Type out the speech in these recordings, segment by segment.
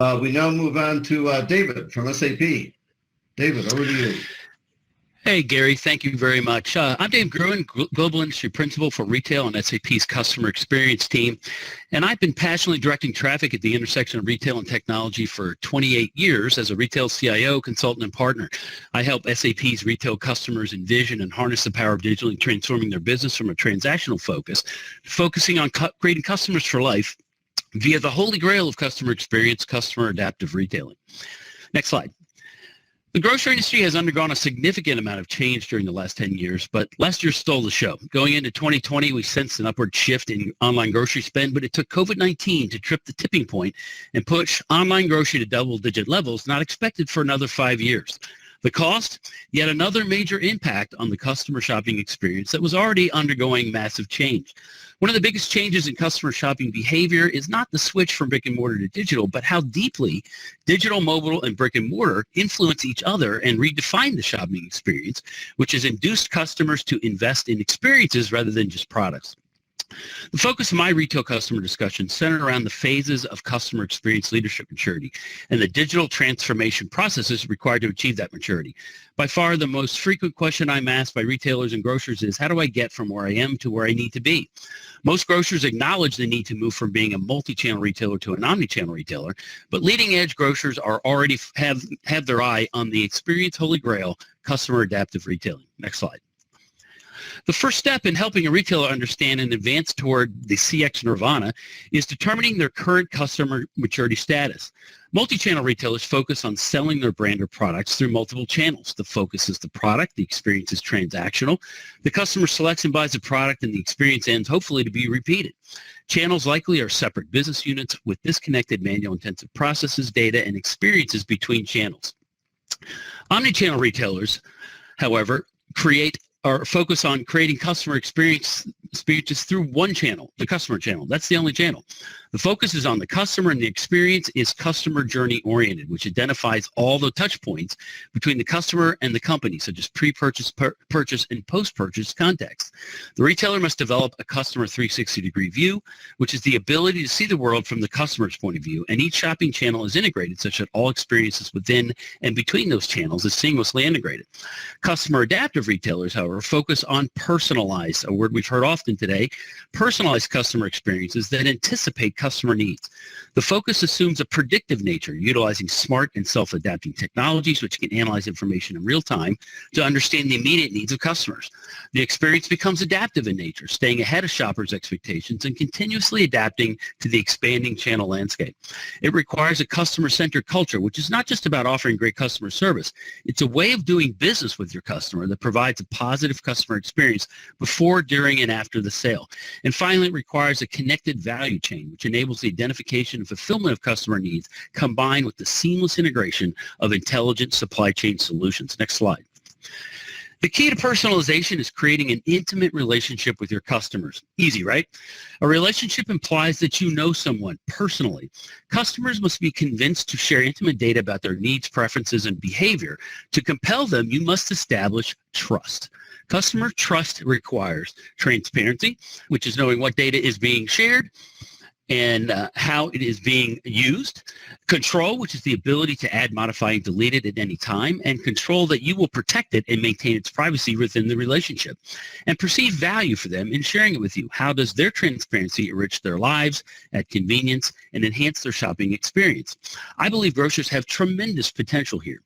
We now move on to David from SAP. David, over to you. Hey, Gary, thank you very much. I'm Dave Gruehn, Global Industry Principal for Retail on SAP's Customer Experience team, and I've been passionately directing traffic at the intersection of retail and technology for 28 years as a retail CIO, consultant, and partner. I help SAP's retail customers envision and harness the power of digitally transforming their business from a transactional focus, focusing on creating customers for life via the holy grail of customer experience, customer adaptive retailing. Next slide. The grocery industry has undergone a significant amount of change during the last 10 years, but last year stole the show. Going into 2020, we sensed an upward shift in online grocery spend, but it took COVID-19 to trip the tipping point and push online grocery to double-digit levels not expected for another 5 years. The cost? Yet another major impact on the customer shopping experience that was already undergoing massive change. One of the biggest changes in customer shopping behavior is not the switch from brick and mortar to digital, but how deeply digital, mobile, and brick and mortar influence each other and redefine the shopping experience, which has induced customers to invest in experiences rather than just products. The focus of my retail customer discussion centered around the phases of customer experience leadership maturity and the digital transformation processes required to achieve that maturity. By far, the most frequent question I'm asked by retailers and grocers is, how do I get from where I am to where I need to be? Most grocers acknowledge the need to move from being a multi-channel retailer to an omni-channel retailer, but leading-edge grocers are already have their eye on the experience holy grail, customer adaptive retailing. Next slide. The first step in helping a retailer understand and advance toward the CX nirvana is determining their current customer maturity status. Multi-channel retailers focus on selling their brand or products through multiple channels. The focus is the product, the experience is transactional. The customer selects and buys a product and the experience ends hopefully to be repeated. Channels likely are separate business units with disconnected manual-intensive processes, data, and experiences between channels. Omnichannel retailers, however, focus on creating customer experiences through one channel, the customer channel. That's the only channel. The focus is on the customer, and the experience is customer journey oriented, which identifies all the touch points between the customer and the company, such as pre-purchase, purchase, and post-purchase context. The retailer must develop a customer 360-degree view, which is the ability to see the world from the customer's point of view, and each shopping channel is integrated such that all experiences within and between those channels is seamlessly integrated. Customer adaptive retailers, however, focus on personalized, a word we've heard often today, personalized customer experiences that anticipate customer needs. The focus assumes a predictive nature, utilizing smart and self-adapting technologies which can analyze information in real time to understand the immediate needs of customers. The experience becomes adaptive in nature, staying ahead of shoppers' expectations and continuously adapting to the expanding channel landscape. It requires a customer-centered culture, which is not just about offering great customer service. It's a way of doing business with your customer that provides a positive customer experience before, during, and after the sale. And finally, it requires a connected value chain, which enables the identification and fulfillment of customer needs combined with the seamless integration of intelligent supply chain solutions. Next slide. The key to personalization is creating an intimate relationship with your customers. Easy, right? A relationship implies that you know someone personally. Customers must be convinced to share intimate data about their needs, preferences, and behavior. To compel them, you must establish trust. Customer trust requires transparency, which is knowing what data is being shared and how it is being used. Control, which is the ability to add, modify, and delete it at any time, and control that you will protect it and maintain its privacy within the relationship. And perceived value for them in sharing it with you. How does their transparency enrich their lives, add convenience, and enhance their shopping experience? I believe grocers have tremendous potential here.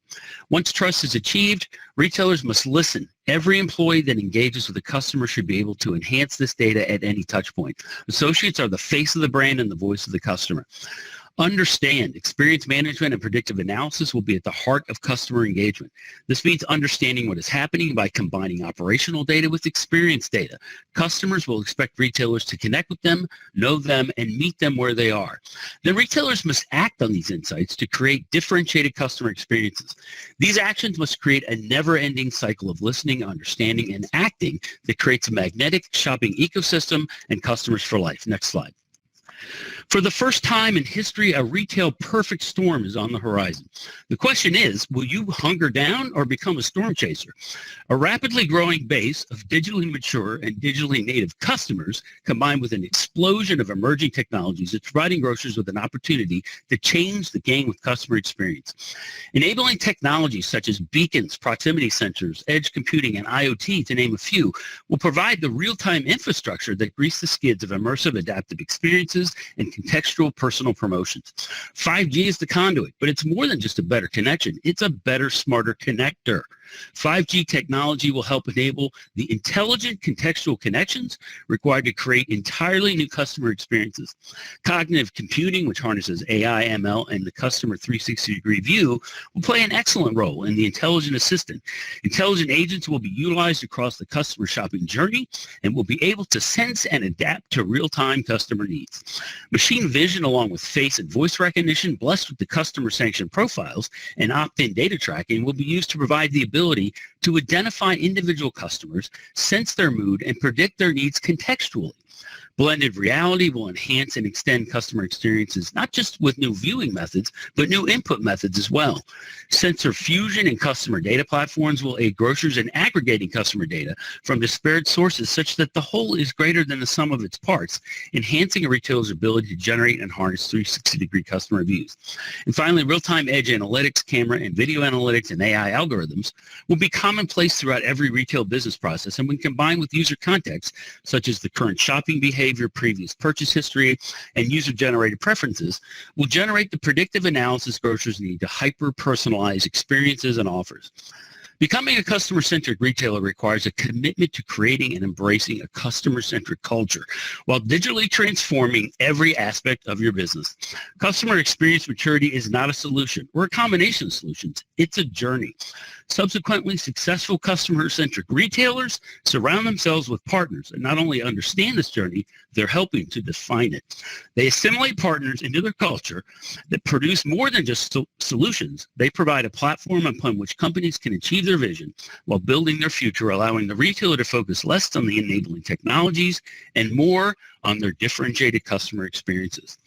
Once trust is achieved, retailers must listen. Every employee that engages with a customer should be able to enhance this data at any touch point. Associates are the face of the brand and the voice of the customer. Understand, experience management and predictive analysis will be at the heart of customer engagement. This means understanding what is happening by combining operational data with experience data. Customers will expect retailers to connect with them, know them, and meet them where they are. Then retailers must act on these insights to create differentiated customer experiences. These actions must create a never-ending cycle of listening, understanding, and acting that creates a magnetic shopping ecosystem and customers for life. Next slide. For the first time in history, a retail perfect storm is on the horizon. The question is, will you hunker down or become a storm chaser? A rapidly growing base of digitally mature and digitally native customers, combined with an explosion of emerging technologies, is providing grocers with an opportunity to change the game with customer experience. Enabling technologies such as beacons, proximity sensors, edge computing, and IoT, to name a few, will provide the real-time infrastructure that grease the skids of immersive adaptive experiences and contextual personal promotions. 5G is the conduit, but it's more than just a better connection. It's a better, smarter connector. 5G technology will help enable the intelligent contextual connections required to create entirely new customer experiences. Cognitive computing, which harnesses AI, ML, and the customer 360-degree view, will play an excellent role in the intelligent assistant. Intelligent agents will be utilized across the customer shopping journey and will be able to sense and adapt to real-time customer needs. Machine vision, along with face and voice recognition, blessed with the customer-sanctioned profiles and opt-in data tracking, will be used to provide the ability to identify individual customers, sense their mood, and predict their needs contextually. Blended reality will enhance and extend customer experiences, not just with new viewing methods, but new input methods as well. Sensor fusion and customer data platforms will aid grocers in aggregating customer data from disparate sources such that the whole is greater than the sum of its parts, enhancing a retailer's ability to generate and harness 360-degree customer views. And finally, real-time edge analytics, camera and video analytics, and AI algorithms will be commonplace throughout every retail business process, and when combined with user context, such as the current shopping behavior, previous purchase history, and user-generated preferences, will generate the predictive analysis grocers need to hyper-personalize experiences and offers. Becoming a customer-centric retailer requires a commitment to creating and embracing a customer-centric culture while digitally transforming every aspect of your business. Customer experience maturity is not a solution or a combination of solutions. It's a journey. Subsequently, successful customer-centric retailers surround themselves with partners and not only understand this journey, they're helping to define it. They assimilate partners into their culture that produce more than just solutions. They provide a platform upon which companies can achieve their vision while building their future, allowing the retailer to focus less on the enabling technologies and more on their differentiated customer experiences.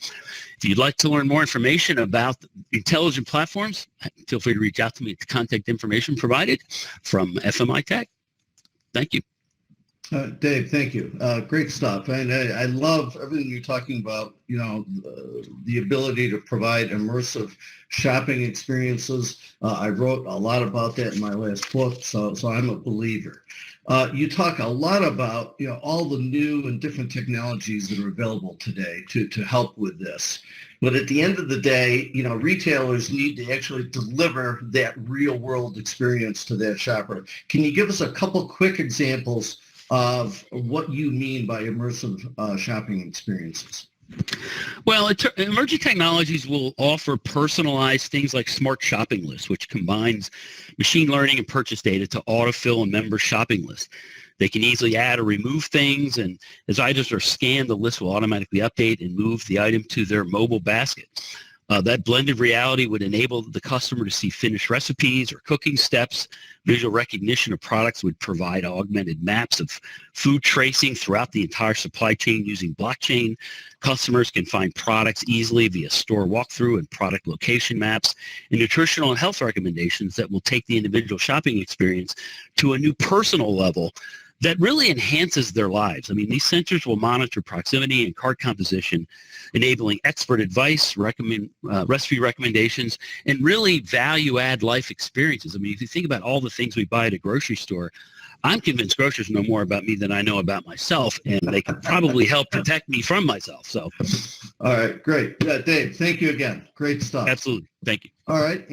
If you'd like to learn more information about intelligent platforms, feel free to reach out to me at the contact information provided from FMI Tech. Thank you. Dave, thank you. Great stuff. And I love everything you're talking about, you know, the ability to provide immersive shopping experiences. I wrote a lot about that in my last book, so I'm a believer. You talk a lot about, you know, all the new and different technologies that are available today to help with this. But at the end of the day, you know, retailers need to actually deliver that real world experience to their shopper. Can you give us a couple quick examples of what you mean by immersive shopping experiences? Well, emerging technologies will offer personalized things like smart shopping lists, which combines machine learning and purchase data to autofill a member's shopping list. They can easily add or remove things, and as items are scanned, the list will automatically update and move the item to their mobile basket. That blended reality would enable the customer to see finished recipes or cooking steps. Visual recognition of products would provide augmented maps of food tracing throughout the entire supply chain using blockchain. Customers can find products easily via store walkthrough and product location maps, and nutritional and health recommendations that will take the individual shopping experience to a new personal level that really enhances their lives. I mean, these sensors will monitor proximity and cart composition, enabling expert advice, recipe recommendations, and really value-add life experiences. I mean, if you think about all the things we buy at a grocery store, I'm convinced grocers know more about me than I know about myself, and they can probably help protect me from myself. So, all right, great. Yeah, Dave, thank you again. Great stuff. Absolutely. Thank you. All right.